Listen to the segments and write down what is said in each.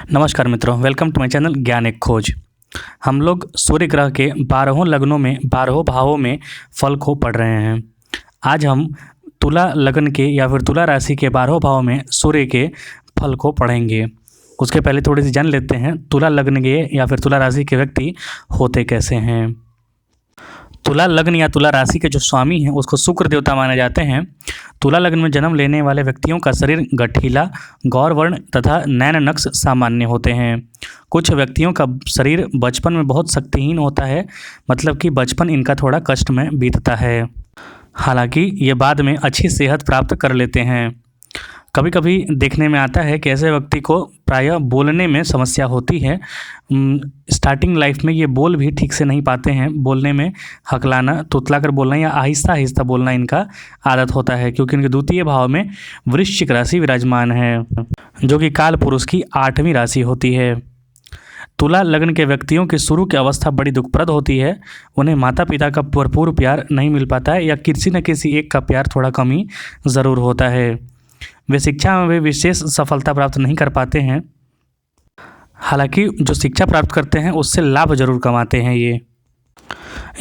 नमस्कार मित्रों, welcome to my channel ज्ञान एक खोज। हम लोग सूर्य ग्रह के 12 लग्नों में 12 भावों में फल को पढ़ रहे हैं। आज हम तुला लग्न के या फिर तुला राशि के 12 भावों में सूर्य के फल को पढ़ेंगे। उसके पहले थोड़ी सी जान लेते हैं तुला लग्न के या फिर तुला राशि के व्यक्ति होते कैसे हैं। तुला लग्न या तुला राशि के जो स्वामी हैं उसको शुक्र देवता माने जाते हैं। तुला लग्न में जन्म लेने वाले व्यक्तियों का शरीर गठीला, गौरवर्ण तथा नैन नक्श सामान्य होते हैं। कुछ व्यक्तियों का शरीर बचपन में बहुत शक्तिहीन होता है, मतलब कि बचपन इनका थोड़ा कष्ट में बीतता है। हालांकि ये बाद में अच्छी सेहत प्राप्त कर लेते हैं। कभी कभी देखने में आता है कि ऐसे व्यक्ति को प्रायः बोलने में समस्या होती है। स्टार्टिंग लाइफ में ये बोल भी ठीक से नहीं पाते हैं। बोलने में हकलाना, तुतला कर बोलना या आहिस्ता आहिस्ता बोलना इनका आदत होता है, क्योंकि इनके द्वितीय भाव में वृश्चिक राशि विराजमान है, जो कि काल पुरुष की 8वीं राशि होती है। तुला लग्न के व्यक्तियों की शुरू की अवस्था बड़ी दुखप्रद होती है। उन्हें माता पिता का भरपूर प्यार नहीं मिल पाता है या किसी न किसी एक का प्यार थोड़ा कम ही ज़रूर होता है। वे शिक्षा में भी विशेष सफलता प्राप्त नहीं कर पाते हैं। हालांकि जो शिक्षा प्राप्त करते हैं उससे लाभ जरूर कमाते हैं।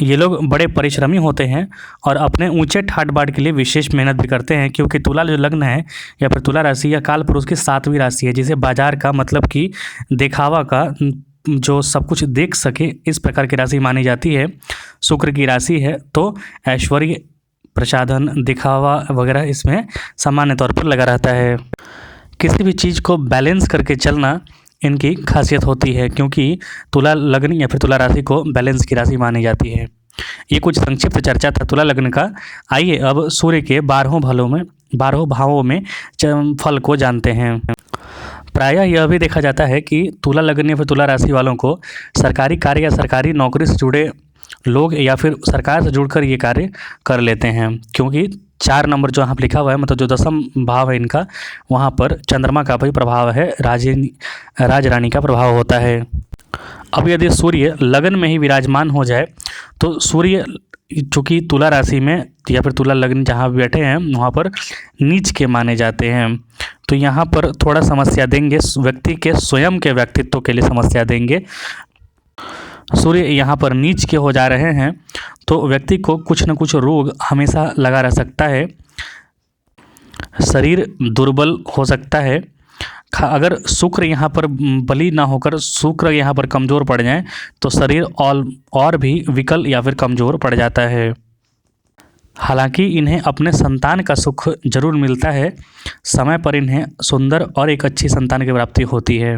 ये लोग बड़े परिश्रमी होते हैं और अपने ऊंचे ठाट बाट के लिए विशेष मेहनत भी करते हैं, क्योंकि तुला जो लग्न है या फिर तुला राशि या काल पुरुष की 7वीं राशि है, जिसे बाजार का मतलब कि दिखावा का जो सब कुछ देख सके इस प्रकार की राशि मानी जाती है। शुक्र की राशि है तो ऐश्वर्य, प्रसाधन, दिखावा वगैरह इसमें सामान्य तौर पर लगा रहता है। किसी भी चीज़ को बैलेंस करके चलना इनकी खासियत होती है, क्योंकि तुला लग्न या फिर तुला राशि को बैलेंस की राशि मानी जाती है। ये कुछ संक्षिप्त चर्चा था तुला लग्न का। आइए अब सूर्य के 12 भावों में फल को जानते हैं। प्रायः यह भी देखा जाता है कि तुला लग्न या फिर तुला राशि वालों को सरकारी कार्य या सरकारी नौकरी से जुड़े लोग या फिर सरकार से जुड़कर ये कार्य कर लेते हैं, क्योंकि 4 नंबर जो यहाँ पर लिखा हुआ है, मतलब जो 10म भाव है इनका, वहाँ पर चंद्रमा का भी प्रभाव है, राज रानी का प्रभाव होता है। अब यदि सूर्य लगन में ही विराजमान हो जाए तो सूर्य चूँकि तुला राशि में या फिर तुला लग्न जहाँ बैठे हैं वहाँ पर नीच के माने जाते हैं, तो यहाँ पर थोड़ा समस्या देंगे, व्यक्ति के स्वयं के व्यक्तित्व के लिए समस्या देंगे। सूर्य यहाँ पर नीच के हो जा रहे हैं तो व्यक्ति को कुछ न कुछ रोग हमेशा लगा रह सकता है। शरीर दुर्बल हो सकता है। अगर शुक्र यहाँ पर बली ना होकर शुक्र यहाँ पर कमज़ोर पड़ जाए तो शरीर और भी विकल या फिर कमज़ोर पड़ जाता है। हालांकि इन्हें अपने संतान का सुख जरूर मिलता है। समय पर इन्हें सुंदर और एक अच्छी संतान की प्राप्ति होती है।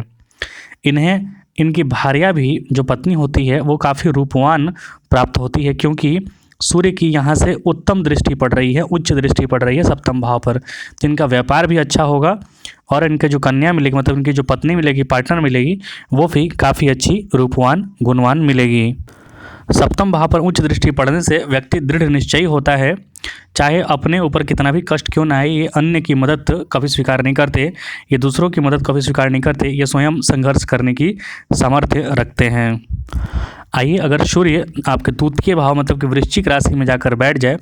इन्हें इनकी भार्या भी जो पत्नी होती है वो काफ़ी रूपवान प्राप्त होती है, क्योंकि सूर्य की यहाँ से उत्तम दृष्टि पड़ रही है, उच्च दृष्टि पड़ रही है 7म भाव पर। जिनका व्यापार भी अच्छा होगा और इनके जो कन्या मिलेगी, मतलब इनकी जो पत्नी मिलेगी, पार्टनर मिलेगी, वो भी काफ़ी अच्छी रूपवान गुणवान मिलेगी। 7म भाव पर उच्च दृष्टि पड़ने से व्यक्ति दृढ़ निश्चयी होता है। चाहे अपने ऊपर कितना भी कष्ट क्यों ना आए, ये अन्य की मदद कभी स्वीकार नहीं करते, ये दूसरों की मदद कभी स्वीकार नहीं करते, ये स्वयं संघर्ष करने की सामर्थ्य रखते हैं। आइए, अगर सूर्य आपके तृतीय भाव मतलब कि वृश्चिक राशि में जाकर बैठ जाए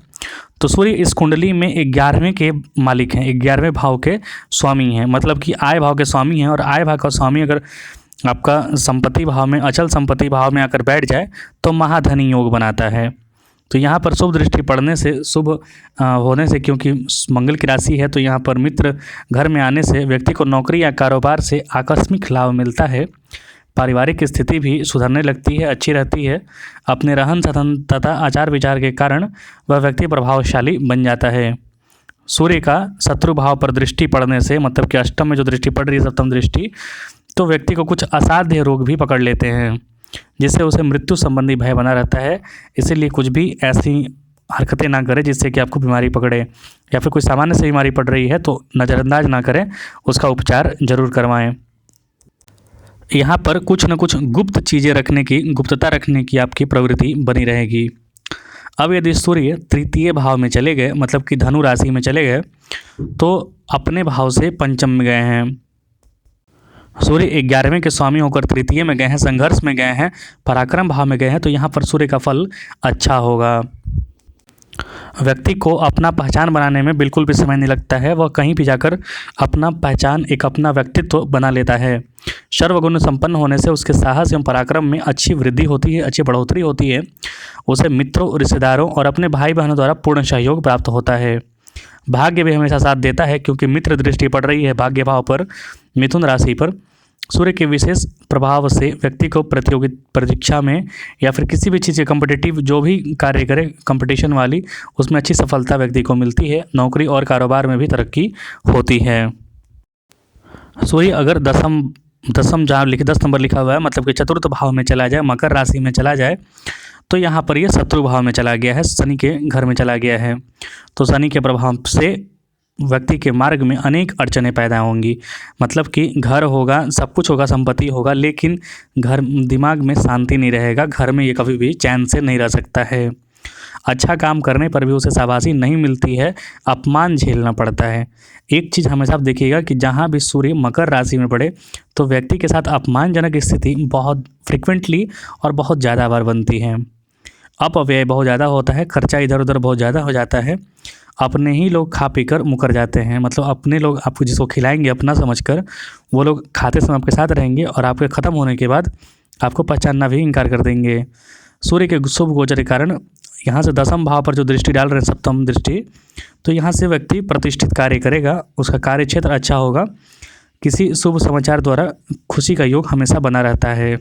तो सूर्य इस कुंडली में 11वें के मालिक हैं, 11वें भाव के स्वामी हैं, मतलब कि आय भाव के स्वामी हैं। और आय भाव का स्वामी अगर आपका संपत्ति भाव में, अचल संपत्ति भाव में आकर बैठ जाए तो महाधनी योग बनाता है। तो यहाँ पर शुभ दृष्टि पड़ने से, शुभ होने से, क्योंकि मंगल की राशि है तो यहाँ पर मित्र घर में आने से व्यक्ति को नौकरी या कारोबार से आकस्मिक लाभ मिलता है। पारिवारिक स्थिति भी सुधरने लगती है, अच्छी रहती है। अपने रहन सहन तथा आचार विचार के कारण वह व्यक्ति प्रभावशाली बन जाता है। सूर्य का शत्रु भाव पर दृष्टि पड़ने से, मतलब कि अष्टम में जो दृष्टि पड़ रही है 7म दृष्टि, तो व्यक्ति को कुछ असाध्य रोग भी पकड़ लेते हैं, जिससे उसे मृत्यु संबंधी भय बना रहता है। इसीलिए कुछ भी ऐसी हरकतें ना करें जिससे कि आपको बीमारी पकड़े, या फिर कोई सामान्य से बीमारी पड़ रही है तो नज़रअंदाज ना करें, उसका उपचार जरूर करवाएं। यहाँ पर कुछ न कुछ गुप्त चीज़ें रखने की, गुप्तता रखने की आपकी प्रवृत्ति बनी रहेगी। अब यदि सूर्य तृतीय भाव में चले गए, मतलब कि धनु राशि में चले गए, तो अपने भाव से पंचम में गए हैं। सूर्य 11वें के स्वामी होकर तृतीय में गए हैं, संघर्ष में गए हैं, पराक्रम भाव में गए हैं, तो यहाँ पर सूर्य का फल अच्छा होगा। व्यक्ति को अपना पहचान बनाने में बिल्कुल भी समय नहीं लगता है। वह कहीं भी जाकर अपना पहचान, एक अपना व्यक्तित्व बना लेता है। सर्वगुण संपन्न होने से उसके साहस एवं पराक्रम में अच्छी वृद्धि होती है, अच्छी बढ़ोतरी होती है। उसे मित्रों, रिश्तेदारों और अपने भाई बहनों द्वारा पूर्ण सहयोग प्राप्त होता है। भाग्य भी हमेशा साथ देता है क्योंकि मित्र दृष्टि पड़ रही है भाग्य भाव पर, मिथुन राशि पर। सूर्य के विशेष प्रभाव से व्यक्ति को प्रतियोगी परीक्षा में या फिर किसी भी चीज़ के कॉम्पिटिटिव जो भी कार्य करे कंपटीशन वाली, उसमें अच्छी सफलता व्यक्ति को मिलती है। नौकरी और कारोबार में भी तरक्की होती है। सूर्य अगर दसम जहाँ 10 नंबर लिखा हुआ है, मतलब कि चतुर्थ भाव में चला जाए, मकर राशि में चला जाए, तो यहाँ पर ये शत्रु भाव में चला गया है, शनि के घर में चला गया है। तो शनि के प्रभाव से व्यक्ति के मार्ग में अनेक अड़चनें पैदा होंगी। मतलब कि घर होगा, सब कुछ होगा, संपत्ति होगा, लेकिन घर दिमाग में शांति नहीं रहेगा, घर में ये कभी भी चैन से नहीं रह सकता है। अच्छा काम करने पर भी उसे शाबाशी नहीं मिलती है, अपमान झेलना पड़ता है। एक चीज़ हमेशा आप देखिएगा कि जहाँ भी सूर्य मकर राशि में पड़े तो व्यक्ति के साथ अपमानजनक स्थिति बहुत फ्रिक्वेंटली और बहुत ज़्यादा बार बनती है। अपव्यय बहुत ज़्यादा होता है, खर्चा इधर उधर बहुत ज़्यादा हो जाता है। अपने ही लोग खा पी कर मुकर जाते हैं, मतलब अपने लोग आपको जिसको खिलाएंगे अपना समझकर, वो लोग खाते समय आपके साथ रहेंगे और आपके ख़त्म होने के बाद आपको पहचानना भी इनकार कर देंगे। सूर्य के शुभ गोचर के कारण यहाँ से 10वें भाव पर जो दृष्टि डाल रहे हैं, सप्तम दृष्टि, तो यहाँ से व्यक्ति प्रतिष्ठित कार्य करेगा, उसका कार्य क्षेत्र अच्छा होगा। किसी शुभ समाचार द्वारा खुशी का योग हमेशा बना रहता है।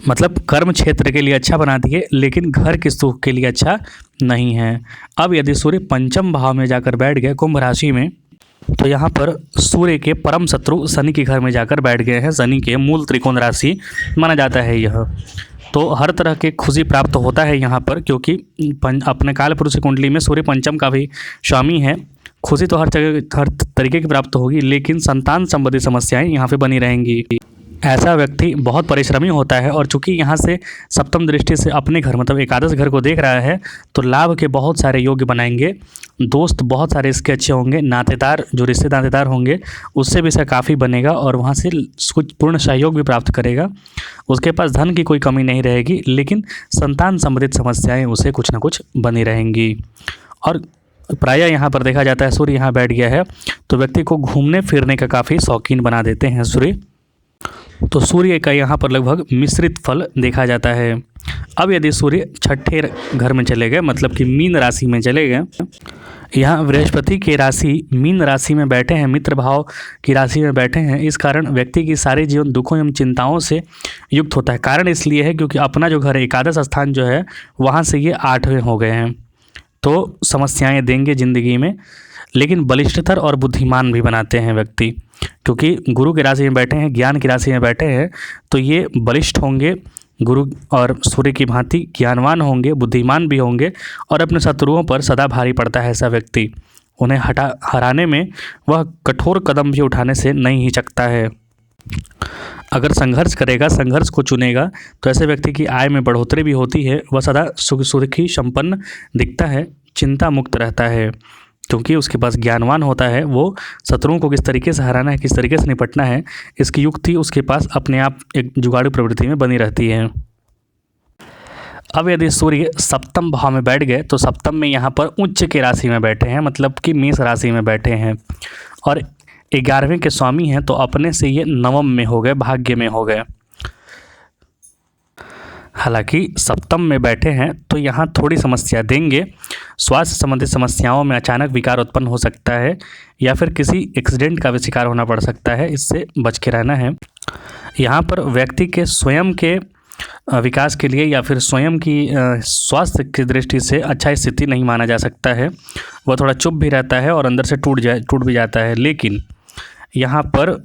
मतलब कर्म क्षेत्र के लिए अच्छा बना दिए, लेकिन घर के सुख के लिए अच्छा नहीं है। अब यदि सूर्य पंचम भाव में जाकर बैठ गए कुंभ राशि में, तो यहाँ पर सूर्य के परम शत्रु शनि के घर में जाकर बैठ गए हैं। शनि के मूल त्रिकोण राशि माना जाता है यह। तो हर तरह के खुशी प्राप्त होता है यहाँ पर, क्योंकि अपने काल पुरुष की कुंडली में सूर्य पंचम का भी स्वामी है। खुशी तो हर जगह हर तरीके की प्राप्त होगी, लेकिन संतान संबंधी समस्याएं यहाँ पे बनी रहेंगी। ऐसा व्यक्ति बहुत परिश्रमी होता है, और चूंकि यहाँ से सप्तम दृष्टि से अपने घर मतलब एकादश घर को देख रहा है, तो लाभ के बहुत सारे योग्य बनाएंगे। दोस्त बहुत सारे इसके अच्छे होंगे, नातेदार जो रिश्ते नातेदार होंगे उससे भी इसे काफ़ी बनेगा, और वहाँ से कुछ पूर्ण सहयोग भी प्राप्त करेगा। उसके पास धन की कोई कमी नहीं रहेगी, लेकिन संतान संबंधित समस्याएँ उसे कुछ ना कुछ बनी रहेंगी। और प्रायः यहाँ पर देखा जाता है सूर्य यहाँ बैठ गया है तो व्यक्ति को घूमने फिरने का काफ़ी शौकीन बना देते हैं सूर्य। तो सूर्य का यहाँ पर लगभग मिश्रित फल देखा जाता है। अब यदि सूर्य छठे घर में चले गए, मतलब कि मीन राशि में चले गए, यहाँ बृहस्पति की राशि मीन राशि में बैठे हैं, मित्र भाव की राशि में बैठे हैं। इस कारण व्यक्ति की सारे जीवन दुखों एवं चिंताओं से युक्त होता है। कारण इसलिए है क्योंकि अपना जो घर है, एकादश स्थान जो है, वहाँ से ये 8वें हो गए हैं। तो समस्याएं देंगे ज़िंदगी में, लेकिन बलिष्ठतर और बुद्धिमान भी बनाते हैं व्यक्ति, क्योंकि गुरु की राशि में बैठे हैं, ज्ञान की राशि में बैठे हैं, तो ये बलिष्ठ होंगे, गुरु और सूर्य की भांति ज्ञानवान होंगे, बुद्धिमान भी होंगे, और अपने शत्रुओं पर सदा भारी पड़ता है ऐसा व्यक्ति। उन्हें हराने में वह कठोर कदम भी उठाने से नहीं हिचकता है। अगर संघर्ष करेगा, संघर्ष को चुनेगा, तो ऐसे व्यक्ति की आय में बढ़ोतरी भी होती है। वह सदा सुखी संपन्न दिखता है, चिंता मुक्त रहता है, क्योंकि उसके पास ज्ञानवान होता है। वो शत्रुओं को किस तरीके से हराना है, किस तरीके से निपटना है, इसकी युक्ति उसके पास अपने आप एक जुगाड़ू प्रवृत्ति में बनी रहती है। अब यदि सूर्य सप्तम भाव में बैठ गए, तो सप्तम में यहाँ पर उच्च की राशि में बैठे हैं, मतलब कि मेष राशि में बैठे हैं, और 11वें के स्वामी हैं, तो अपने से ये नवम में हो गए, भाग्य में हो गए। हालांकि सप्तम में बैठे हैं तो यहाँ थोड़ी समस्या देंगे। स्वास्थ्य संबंधित समस्याओं में अचानक विकार उत्पन्न हो सकता है, या फिर किसी एक्सीडेंट का भी शिकार होना पड़ सकता है, इससे बच के रहना है। यहाँ पर व्यक्ति के स्वयं के विकास के लिए या फिर स्वयं की स्वास्थ्य की दृष्टि से अच्छा स्थिति नहीं माना जा सकता है। वह थोड़ा चुप भी रहता है और अंदर से टूट भी जाता है। लेकिन यहाँ पर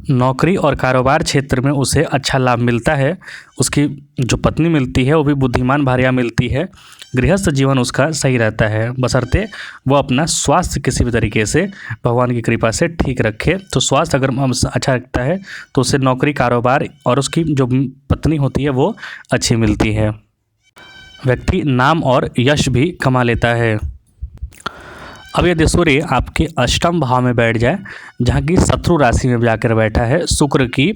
नौकरी और कारोबार क्षेत्र में उसे अच्छा लाभ मिलता है। उसकी जो पत्नी मिलती है वो भी बुद्धिमान भार्या मिलती है। गृहस्थ जीवन उसका सही रहता है, बशर्ते वो अपना स्वास्थ्य किसी भी तरीके से भगवान की कृपा से ठीक रखे। तो स्वास्थ्य अगर अच्छा रखता है तो उसे नौकरी, कारोबार और उसकी जो पत्नी होती है वो अच्छी मिलती है। व्यक्ति नाम और यश भी कमा लेता है। अब यदि सूर्य आपके अष्टम भाव में बैठ जाए, जहाँ की शत्रु राशि में जाकर बैठा है, शुक्र की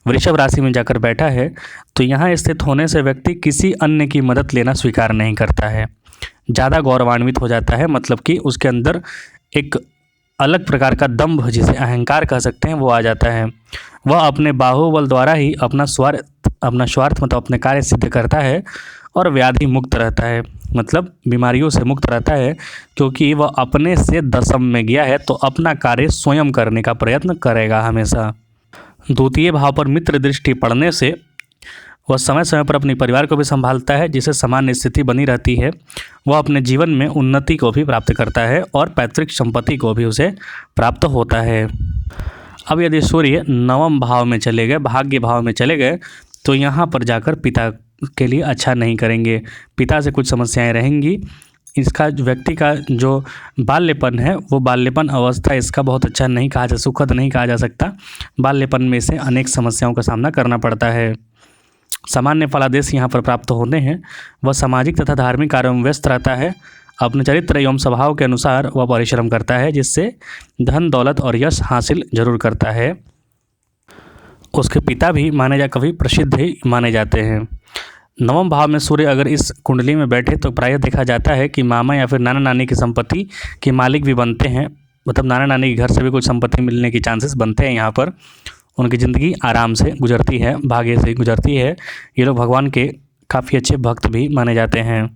वृषभ राशि में जाकर बैठा है, तो यहाँ स्थित होने से व्यक्ति किसी अन्य की मदद लेना स्वीकार नहीं करता है, ज़्यादा गौरवान्वित हो जाता है। मतलब कि उसके अंदर एक अलग प्रकार का दंभ, जिसे अहंकार कह सकते हैं, वो आ जाता है। वह अपने बाहुबल द्वारा ही अपना स्वार्थ मतलब अपने कार्य सिद्ध करता है और व्याधि मुक्त रहता है, मतलब बीमारियों से मुक्त रहता है, क्योंकि वह अपने से दशम में गया है तो अपना कार्य स्वयं करने का प्रयत्न करेगा हमेशा। द्वितीय भाव पर मित्र दृष्टि पड़ने से वह समय समय पर अपने परिवार को भी संभालता है, जिससे सामान्य स्थिति बनी रहती है। वह अपने जीवन में उन्नति को भी प्राप्त करता है और पैतृक संपत्ति को भी उसे प्राप्त होता है। अब यदि सूर्य नवम भाव में चले गए, भाग्य भाव में चले गए, तो यहाँ पर जाकर पिता के लिए अच्छा नहीं करेंगे, पिता से कुछ समस्याएं रहेंगी। इसका व्यक्ति का जो बाल्यपन है, वो बाल्यपन अवस्था इसका बहुत अच्छा नहीं कहा जा, सुखद नहीं कहा जा सकता। बाल्यपन में से अनेक समस्याओं का सामना करना पड़ता है। सामान्य फलादेश यहाँ पर प्राप्त होते हैं। वह सामाजिक तथा धार्मिक कार्यों में व्यस्त रहता है। अपने चरित्र एवं स्वभाव के अनुसार वह परिश्रम करता है, जिससे धन दौलत और यश हासिल जरूर करता है। उसके पिता भी कभी प्रसिद्ध ही माने जाते हैं। नवम भाव में सूर्य अगर इस कुंडली में बैठे तो प्रायः देखा जाता है कि मामा या फिर नाना नानी की संपत्ति के मालिक भी बनते हैं, मतलब नाना नानी के घर से भी कुछ संपत्ति मिलने की चांसेस बनते हैं। यहाँ पर उनकी ज़िंदगी आराम से गुजरती है, भाग्य से गुजरती है। ये लोग भगवान के काफ़ी अच्छे भक्त भी माने जाते हैं,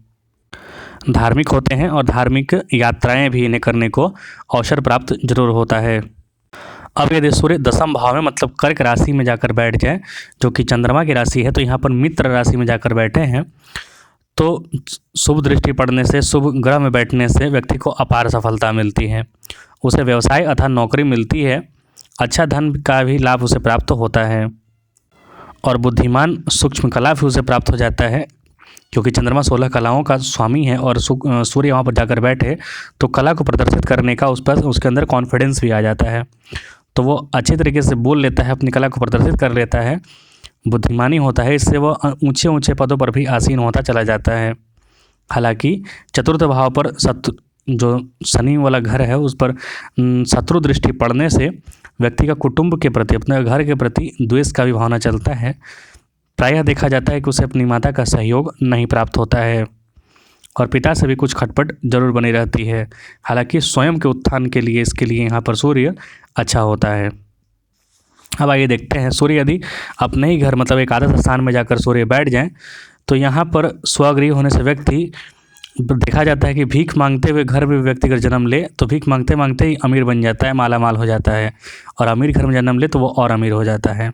धार्मिक होते हैं और धार्मिक यात्राएं भी इन्हें करने को अवसर प्राप्त जरूर होता है। अब यदि सूर्य दशम भाव में मतलब कर्क राशि में जाकर बैठ जाए, जो कि चंद्रमा की राशि है, तो यहाँ पर मित्र राशि में जाकर बैठे हैं, तो शुभ दृष्टि पड़ने से, शुभ ग्रह में बैठने से व्यक्ति को अपार सफलता मिलती है। उसे व्यवसाय अथवा नौकरी मिलती है, अच्छा धन का भी लाभ उसे प्राप्त होता है और बुद्धिमान सूक्ष्म कला भी उसे प्राप्त हो जाता है, क्योंकि चंद्रमा 16 कलाओं का स्वामी है और सूर्य वहाँ पर जाकर बैठे तो कला को प्रदर्शित करने का उसके अंदर कॉन्फिडेंस भी आ जाता है। तो वो अच्छे तरीके से बोल लेता है, अपनी कला को प्रदर्शित कर लेता है, बुद्धिमानी होता है, इससे वह ऊंचे ऊंचे पदों पर भी आसीन होता चला जाता है। हालांकि चतुर्थ भाव पर जो शनि वाला घर है उस पर शत्रु दृष्टि पड़ने से व्यक्ति का कुटुंब के प्रति, अपने घर के प्रति द्वेष का भी भावना चलता है। प्रायः देखा जाता है कि उसे अपनी माता का सहयोग नहीं प्राप्त होता है और पिता से भी कुछ खटपट जरूर बनी रहती है। हालांकि स्वयं के उत्थान के लिए इसके लिए यहाँ पर सूर्य अच्छा होता है। अब आइए देखते हैं, सूर्य यदि अपने ही घर मतलब एक आदर्श स्थान में जाकर सूर्य बैठ जाएं, तो यहाँ पर स्वगृह होने से व्यक्ति देखा जाता है कि भीख मांगते हुए घर में व्यक्ति अगर जन्म ले तो भीख मांगते मांगते ही अमीर बन जाता है, माला माल हो जाता है, और अमीर घर में जन्म ले तो वो और अमीर हो जाता है।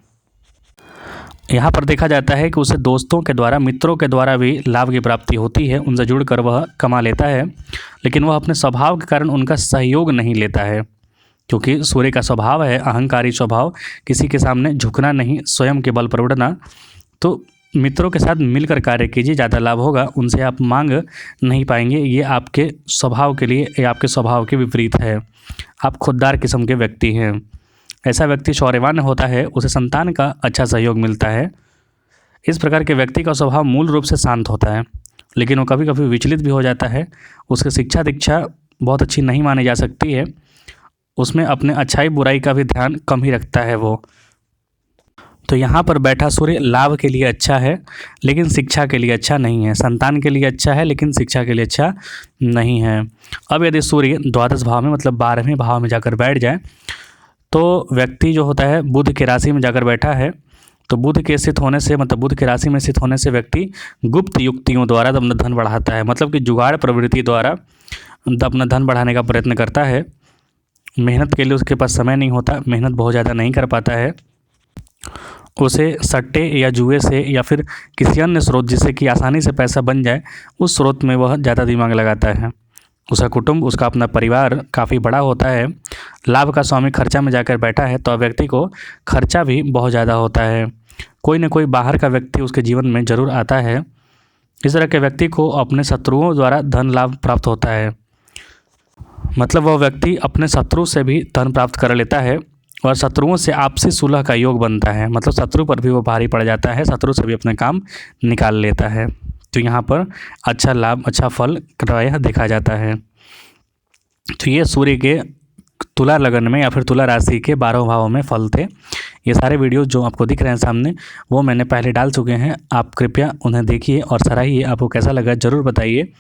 यहाँ पर देखा जाता है कि उसे दोस्तों के द्वारा, मित्रों के द्वारा भी लाभ की प्राप्ति होती है, उनसे जुड़कर वह कमा लेता है, लेकिन वह अपने स्वभाव के कारण उनका सहयोग नहीं लेता है, क्योंकि सूर्य का स्वभाव है अहंकारी स्वभाव, किसी के सामने झुकना नहीं, स्वयं के बल पर उड़ना। तो मित्रों के साथ मिलकर कार्य कीजिए, ज़्यादा लाभ होगा, उनसे आप मांग नहीं पाएंगे, ये आपके स्वभाव के लिए, ये आपके स्वभाव के विपरीत है। आप खुददार किस्म के व्यक्ति हैं। ऐसा व्यक्ति शौर्यवान होता है, उसे संतान का अच्छा सहयोग मिलता है। इस प्रकार के व्यक्ति का स्वभाव मूल रूप से शांत होता है, लेकिन वो कभी कभी विचलित भी हो जाता है। उसकी शिक्षा दीक्षा बहुत अच्छी नहीं मानी जा सकती है, उसमें अपने अच्छाई बुराई का भी ध्यान कम ही रखता है वो। तो यहाँ पर बैठा सूर्य लाभ के लिए अच्छा है, लेकिन शिक्षा के लिए अच्छा नहीं है। संतान के लिए अच्छा है, लेकिन शिक्षा के लिए अच्छा नहीं है। अब यदि सूर्य द्वादश भाव में मतलब 12वें भाव में जाकर बैठ जाए, तो व्यक्ति जो होता है बुध की राशि में जाकर बैठा है, तो बुध के स्थित होने से, मतलब बुध की राशि में स्थित होने से व्यक्ति गुप्त युक्तियों द्वारा अपना धन बढ़ाता है, मतलब कि जुगाड़ प्रवृत्ति द्वारा अपना धन बढ़ाने का प्रयत्न करता है। मेहनत के लिए उसके पास समय नहीं होता, मेहनत बहुत ज़्यादा नहीं कर पाता है। उसे सट्टे या जुए से या फिर किसी अन्य स्रोत जिससे कि आसानी से पैसा बन जाए, उस स्रोत में वह ज़्यादा दिमाग लगाता है। उसका कुटुंब, उसका अपना परिवार काफ़ी बड़ा होता है। लाभ का स्वामी खर्चा में जाकर बैठा है, तो व्यक्ति को खर्चा भी बहुत ज़्यादा होता है। कोई न कोई बाहर का व्यक्ति उसके जीवन में ज़रूर आता है। इस तरह के व्यक्ति को अपने शत्रुओं द्वारा धन लाभ प्राप्त होता है, मतलब वह व्यक्ति अपने शत्रु से भी धन प्राप्त कर लेता है और शत्रुओं से आपसी सुलह का योग बनता है, मतलब शत्रु पर भी वो भारी पड़ जाता है, शत्रु से भी अपने काम निकाल लेता है। तो यहाँ पर अच्छा लाभ, अच्छा फल प्रायः देखा जाता है। तो ये सूर्य के तुला लगन में या फिर तुला राशि के 12 भावों में फल थे। ये सारे वीडियो जो आपको दिख रहे हैं सामने, वो मैंने पहले डाल चुके हैं, आप कृपया उन्हें देखिए और सराहिए। आपको कैसा लगा ज़रूर बताइए।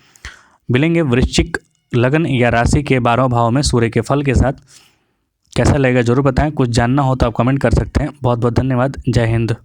मिलेंगे वृश्चिक लगन या राशि के 12 भाव में सूर्य के फल के साथ कैसा लगेगा ज़रूर बताएं। कुछ जानना हो तो आप कमेंट कर सकते हैं। बहुत बहुत धन्यवाद। जय हिंद।